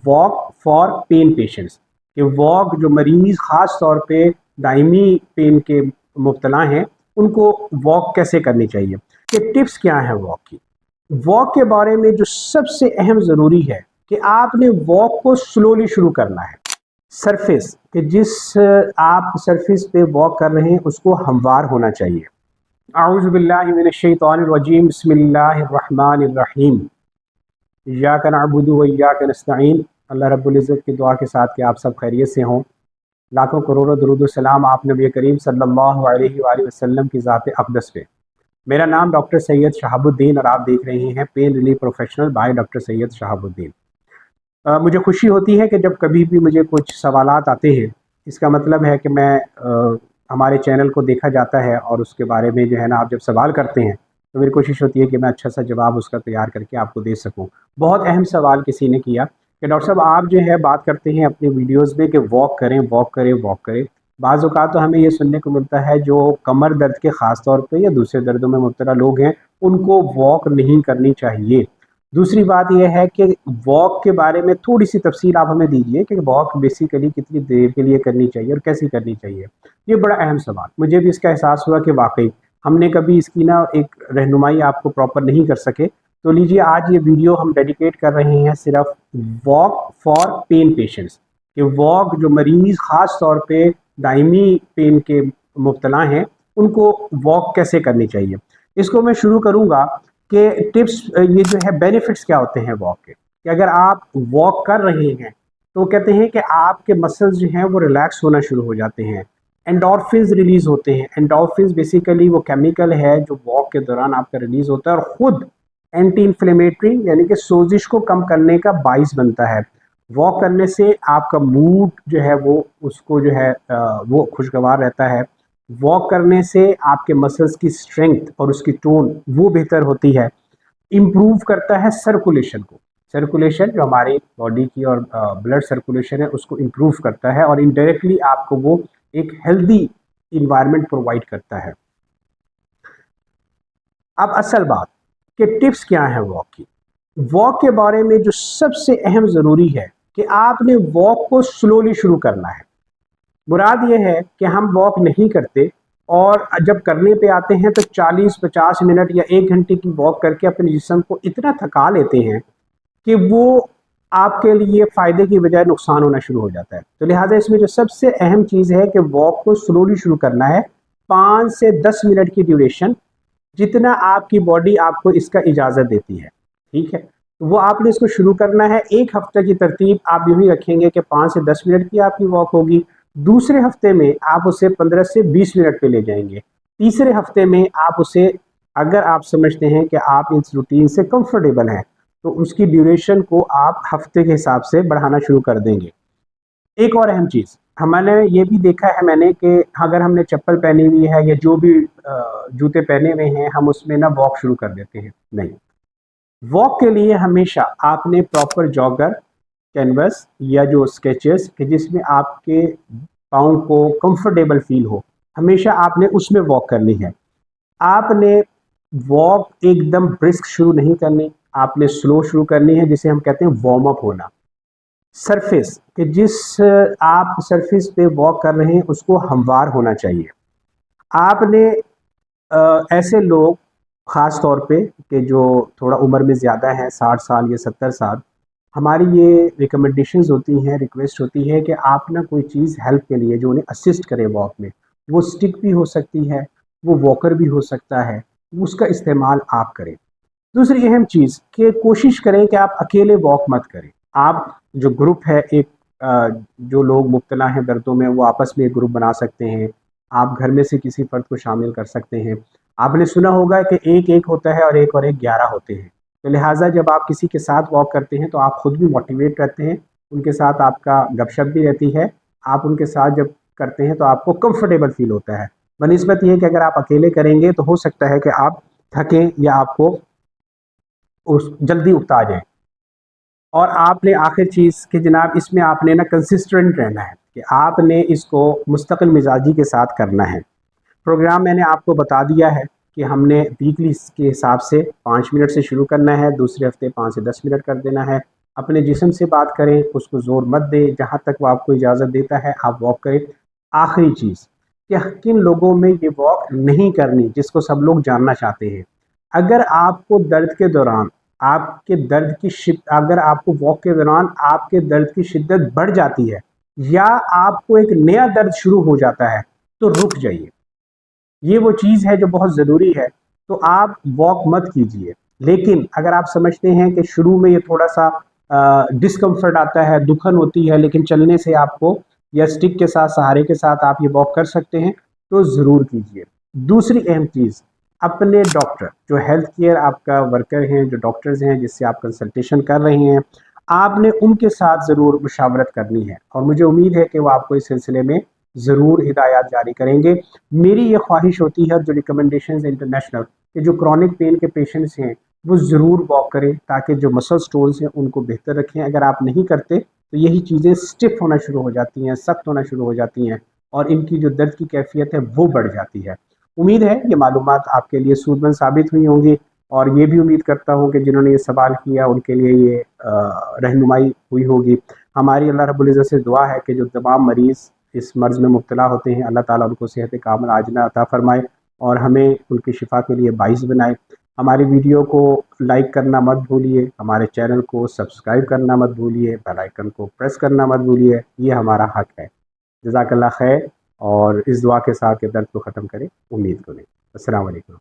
Walk for pen patients कि walk जो मरीज़ ख़ास तौर पे दायमी पेन के मुब्तला हैं उनको वॉक कैसे करनी चाहिए, कि टिप्स क्या हैं वॉक की। वॉक के बारे में जो सबसे अहम ज़रूरी है कि आपने वॉक को स्लोली शुरू करना है। सरफेस कि जिस आप सरफेस पे वॉक कर रहे हैं उसको हमवार होना चाहिए। आऊज़ु बिल्लाहि मिनश शैतानिर रजीम, बिस्मिल्लाहिर रहमानिर रहीम, इय्याका नअबुदु व इय्याका नस्तईन। अल्लाह रब्बुल इज़्ज़त की दुआ के साथ कि आप सब खैरियत से हों। लाखों करोड़ों दुरूद व सलाम आप नबी करीम सल्लल्लाहु अलैहि वसल्लम की ज़ात अक़दस पे। मेरा नाम डॉक्टर सैयद शहाबुद्दीन और आप देख रहे हैं pain relief professional by doctor Syed Shahabuddin. मुझे खुशी होती है कि जब कभी भी मुझे कुछ सवालात आते हैं, इसका मतलब है कि हमारे चैनल को देखा जाता है और उसके बारे में जो है ना आप जब सवाल करते हैं तो मेरी कोशिश होती है कि मैं अच्छा सा जवाब उसका तैयार करके आपको दे सकूं। बहुत अहम सवाल किसी ने किया कि डॉक्टर साहब आप जो है बात करते हैं अपने वीडियोस में कि वॉक करें वॉक करें वॉक करें। बाज़ औक़ात तो हमें ये सुनने को मिलता है जो कमर दर्द के ख़ास तौर पे या दूसरे दर्दों में मुब्तला लोग हैं उनको वॉक नहीं करनी चाहिए। दूसरी बात यह है कि वॉक के बारे में थोड़ी सी तफसील आप हमें दीजिए कि वॉक बेसिकली कितनी देर के लिए करनी चाहिए और कैसी करनी चाहिए। ये बड़ा अहम सवाल, मुझे भी इसका एहसास हुआ कि वाकई हमने कभी इसकी ना एक रहनुमाई आपको प्रॉपर नहीं कर सके। तो लीजिए आज ये वीडियो हम डेडिकेट कर रहे हैं सिर्फ वॉक फॉर पेन पेशेंट्स कि वॉक जो मरीज़ ख़ास तौर पे दायमी पेन के मुब्तला हैं उनको वॉक कैसे करनी चाहिए। इसको मैं शुरू करूँगा कि टिप्स ये जो है बेनिफिट्स क्या होते हैं वॉक के, कि अगर आप वॉक कर रहे हैं तो कहते हैं कि आपके मसल्स जो हैं वो रिलैक्स होना शुरू हो जाते हैं, एंडोर्फिन्स रिलीज़ होते हैं। एंडोर्फिन्स बेसिकली वो केमिकल है जो वॉक के दौरान आपका रिलीज़ होता है और ख़ुद एंटी इन्फ्लेमेटरी यानी कि सोजिश को कम करने का बाइस बनता है। वॉक करने से आपका मूड जो है वो उसको जो है वो खुशगवार रहता है। वॉक करने से आपके मसल्स की स्ट्रेंथ और उसकी टोन वो बेहतर होती है। इम्प्रूव करता है सर्कुलेशन को, सर्कुलेशन जो हमारी बॉडी की और ब्लड सर्कुलेशन है उसको इम्प्रूव करता है और इनडायरेक्टली आपको वो एक हेल्दी इन्वायरमेंट प्रोवाइड करता है। अब असल बात कि टिप्स क्या है वॉक की। वॉक के बारे में जो सबसे अहम ज़रूरी है कि आपने वॉक को स्लोली शुरू करना है। मुराद ये है कि हम वॉक नहीं करते और जब करने पे आते हैं तो 40-50 मिनट या 1 घंटे की वॉक करके अपने जिस्म को इतना थका लेते हैं कि वो आपके लिए फ़ायदे की बजाय नुकसान होना शुरू हो जाता है। तो लिहाजा इसमें जो सबसे अहम चीज़ है कि वॉक को स्लोली शुरू करना है। 5 से 10 मिनट की ड्यूरेशन जितना आपकी बॉडी आपको इसका इजाज़त देती है, ठीक है, तो वो आपने इसको शुरू करना है। एक हफ्ते की तरतीब आप यूँ ही रखेंगे कि 5 से 10 मिनट की आपकी वॉक होगी। दूसरे हफ्ते में आप उसे 15 से 20 मिनट पे ले जाएंगे। तीसरे हफ्ते में आप उसे, अगर आप समझते हैं कि आप इस रूटीन से कंफर्टेबल हैं तो उसकी ड्यूरेशन को आप हफ्ते के हिसाब से बढ़ाना शुरू कर देंगे। एक और अहम चीज़ हमने ये भी देखा है मैंने कि अगर हमने चप्पल पहनी हुई है या जो भी जूते पहने हुए हैं हम उसमें ना वॉक शुरू कर देते हैं। नहीं, वॉक के लिए हमेशा आपने प्रॉपर जॉगर, कैनवस या जो स्केचेस कि जिसमें आपके पाँव को कंफर्टेबल फील हो, हमेशा आपने उसमें वॉक करनी है। आपने वॉक एकदम ब्रिस्क शुरू नहीं करनी, आपने स्लो शुरू करनी है, जिसे हम कहते हैं वार्म अप होना। सरफेस कि जिस आप सरफेस पे वॉक कर रहे हैं उसको हमवार होना चाहिए। आपने ऐसे लोग ख़ास तौर पे कि जो थोड़ा उम्र में ज़्यादा है, 60 साल या 70 साल, हमारी ये रिकमेंडेशंस होती हैं, रिक्वेस्ट होती है कि आप ना कोई चीज़ हेल्प के लिए जो उन्हें असिस्ट करे वॉक में, वो स्टिक भी हो सकती है, वो वॉकर भी हो सकता है, उसका इस्तेमाल आप करें। दूसरी अहम चीज़ कि कोशिश करें कि आप अकेले वॉक मत करें। आप जो ग्रुप है एक जो लोग मुब्तला हैं दर्दों में वो आपस में एक ग्रुप बना सकते हैं। आप घर में से किसी फ़र्द को शामिल कर सकते हैं। आपने सुना होगा कि एक होता है और एक 11 होते हैं। तो लिहाजा जब आप किसी के साथ वॉक करते हैं तो आप ख़ुद भी मोटिवेट रहते हैं, उनके साथ आपका गपशप भी रहती है। आप उनके साथ जब करते हैं तो आपको कंफर्टेबल फील होता है। बनिस्बत ये कि अगर आप अकेले करेंगे तो हो सकता है कि आप थकें या आपको जल्दी उकता जाए। और आपने आखिर चीज़ कि जनाब इसमें आपने ना कंसिस्टेंट रहना है कि आपने इसको मुस्तकिल मिजाजी के साथ करना है। प्रोग्राम मैंने आपको बता दिया है कि हमने वीकली के हिसाब से 5 मिनट से शुरू करना है, दूसरे हफ्ते 5 से 10 मिनट कर देना है, अपने जिस्म से बात करें, उसको ज़ोर मत दें, जहाँ तक वो आपको इजाज़त देता है आप वॉक करें। आखिरी चीज़ कि किन लोगों में ये वॉक नहीं करनी, जिसको सब लोग जानना चाहते हैं। अगर आपको दर्द के दौरान आपके दर्द की अगर आपको वॉक के दौरान आपके दर्द की शिद्दत बढ़ जाती है या आपको एक नया दर्द शुरू हो जाता है तो रुक जाइए। ये वो चीज़ है जो बहुत ज़रूरी है। तो आप वॉक मत कीजिए, लेकिन अगर आप समझते हैं कि शुरू में ये थोड़ा सा डिस्कम्फर्ट आता है, दुखन होती है, लेकिन चलने से आपको या स्टिक के साथ, सहारे के साथ आप ये वॉक कर सकते हैं, तो ज़रूर कीजिए। दूसरी अहम चीज़, अपने डॉक्टर जो हेल्थ केयर आपका वर्कर हैं, जो डॉक्टर्स हैं जिससे आप कंसल्टेशन कर रहे हैं, आपने उनके साथ ज़रूर मुशावरत करनी है और मुझे उम्मीद है कि वो आपको इस सिलसिले में ज़रूर हिदायत जारी करेंगे। मेरी ये ख्वाहिश होती है, जो रिकमेंडेशंस इंटरनेशनल कि जो क्रॉनिक पेन के पेशेंट्स हैं वो ज़रूर वॉक करें ताकि जो मसल स्टोन्स हैं उनको बेहतर रखें। अगर आप नहीं करते तो यही चीज़ें स्टिफ होना शुरू हो जाती हैं, सख्त होना शुरू हो जाती हैं और इनकी जो दर्द की कैफियत है वो बढ़ जाती है। उम्मीद है ये मालूमात आपके लिए सूदमंद साबित हुई होंगी और ये भी उम्मीद करता हूँ कि जिन्होंने ये सवाल किया उनके लिए ये रहनुमाई हुई होगी। हमारी अल्लाह रब्बुल इज़्ज़त से दुआ है कि जो तमाम मरीज़ इस मर्ज़ में मुब्तला होते हैं, अल्लाह ताला उनको सेहत कामिल आजिला अता फ़रमाए और हमें उनकी शिफा के लिए बाइस बनाए। हमारी वीडियो को लाइक करना मत भूलिए, हमारे चैनल को सब्सक्राइब करना मत भूलिए, बेल आइकन को प्रेस करना मत भूलिए, ये हमारा हक है। जज़ाकल्लाह खैर और इस दुआ के साथ के दर्द को ख़त्म करें उम्मीद को नहीं। अस्सलाम वालेकुम।